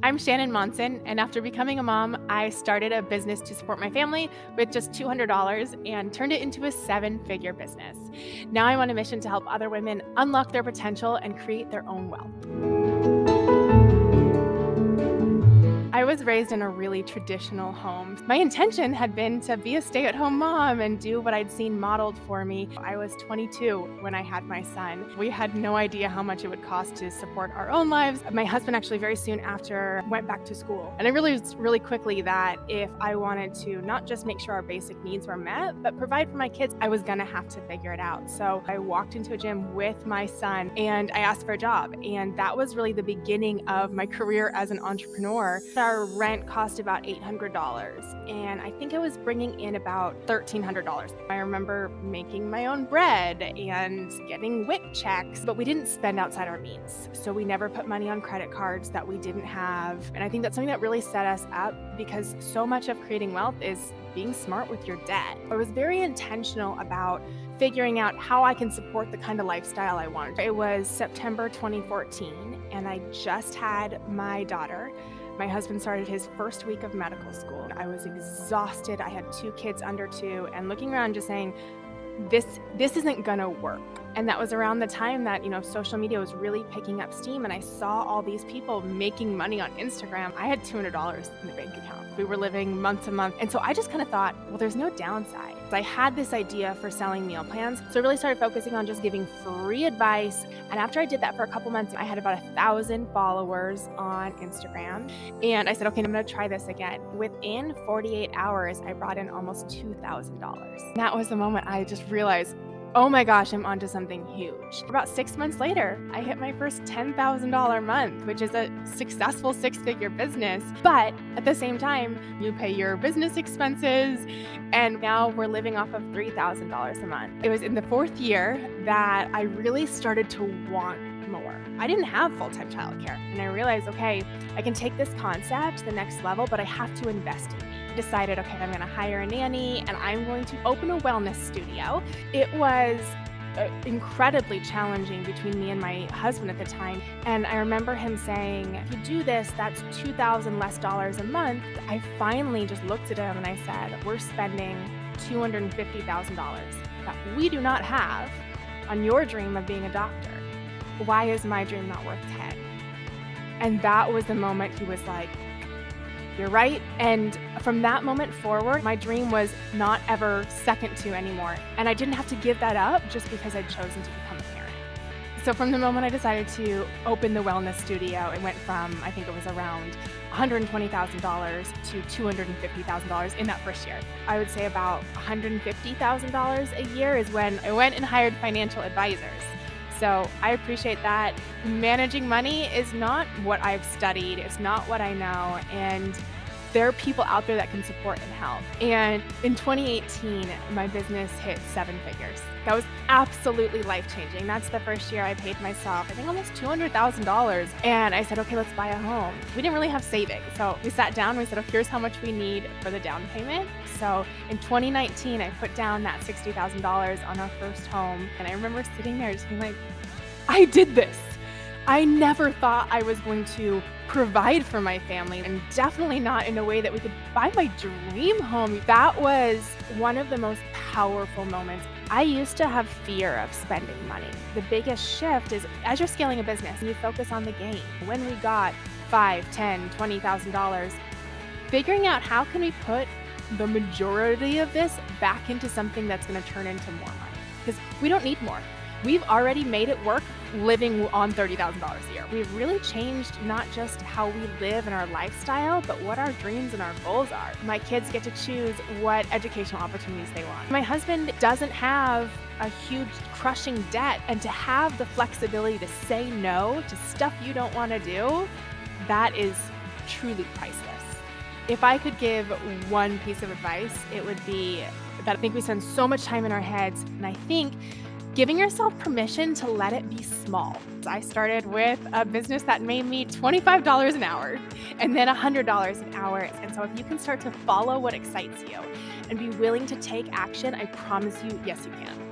I'm Shannon Monson, and after becoming a mom, I started a business to support my family with just $200 and turned it into a seven-figure business. Now I'm on a mission to help other women unlock their potential and create their own wealth. I was raised in a really traditional home. My intention had been to be a stay-at-home mom and do what I'd seen modeled for me. I was 22 when I had my son. We had no idea how much it would cost to support our own lives. My husband actually very soon after went back to school. And I realized really quickly that if I wanted to not just make sure our basic needs were met, but provide for my kids, I was gonna have to figure it out. So I walked into a gym with my son and I asked for a job. And that was really the beginning of my career as an entrepreneur. Our rent cost about $800, and I think I was bringing in about $1,300. I remember making my own bread and getting WIC checks, but we didn't spend outside our means. So we never put money on credit cards that we didn't have. And I think that's something that really set us up because so much of creating wealth is being smart with your debt. I was very intentional about figuring out how I can support the kind of lifestyle I wanted. It was September 2014, and I just had my daughter. My husband started his first week of medical school. I was exhausted. I had two kids under 2 and looking around just saying, this isn't gonna work. And that was around the time that, social media was really picking up steam and I saw all these people making money on Instagram. I had $200 in the bank account. We were living month to month. And so I just kind of thought, well, there's no downside. I had this idea for selling meal plans. So I really started focusing on just giving free advice. And after I did that for a couple months, I had about 1,000 followers on Instagram. And I said, okay, I'm gonna try this again. Within 48 hours, I brought in almost $2,000. That was the moment I just realized, oh my gosh, I'm onto something huge. About 6 months later, I hit my first $10,000 month, which is a successful six-figure business. But at the same time, you pay your business expenses, and now we're living off of $3,000 a month. It was in the 4th year that I really started to want more. I didn't have full-time childcare, and I realized, okay, I can take this concept to the next level, but I have to invest in it. Decided, okay, I'm going to hire a nanny and I'm going to open a wellness studio. It was incredibly challenging between me and my husband at the time. And I remember him saying, if you do this, that's $2,000 less a month. I finally just looked at him and I said, we're spending $250,000 that we do not have on your dream of being a doctor. Why is my dream not worth 10? And that was the moment he was like, you're right. And from that moment forward, my dream was not ever second to anymore. And I didn't have to give that up just because I'd chosen to become a parent. So from the moment I decided to open the wellness studio, it went from, I think it was around $120,000 to $250,000 in that first year. I would say about $150,000 a year is when I went and hired financial advisors. So I appreciate that. Managing money is not what I've studied. It's not what I know. And there are people out there that can support and help. And in 2018, my business hit 7 figures. That was absolutely life-changing. That's the first year I paid myself, I think almost $200,000. And I said, okay, let's buy a home. We didn't really have savings. So we sat down and we said, oh, here's how much we need for the down payment. So in 2019, I put down that $60,000 on our first home. And I remember sitting there just being like, I did this. I never thought I was going to provide for my family, and definitely not in a way that we could buy my dream home. That was one of the most powerful moments. I used to have fear of spending money. The biggest shift is as you're scaling a business, you focus on the gain. When we got $5,000, $10,000, $20,000, figuring out how can we put the majority of this back into something that's going to turn into more money, because we don't need more. We've already made it work living on $30,000 a year. We've really changed not just how we live and our lifestyle, but what our dreams and our goals are. My kids get to choose what educational opportunities they want. My husband doesn't have a huge crushing debt, and to have the flexibility to say no to stuff you don't want to do, that is truly priceless. If I could give one piece of advice, it would be that I think we spend so much time in our heads, and I think giving yourself permission to let it be small. I started with a business that made me $25 an hour and then $100 an hour. And so if you can start to follow what excites you and be willing to take action, I promise you, yes, you can.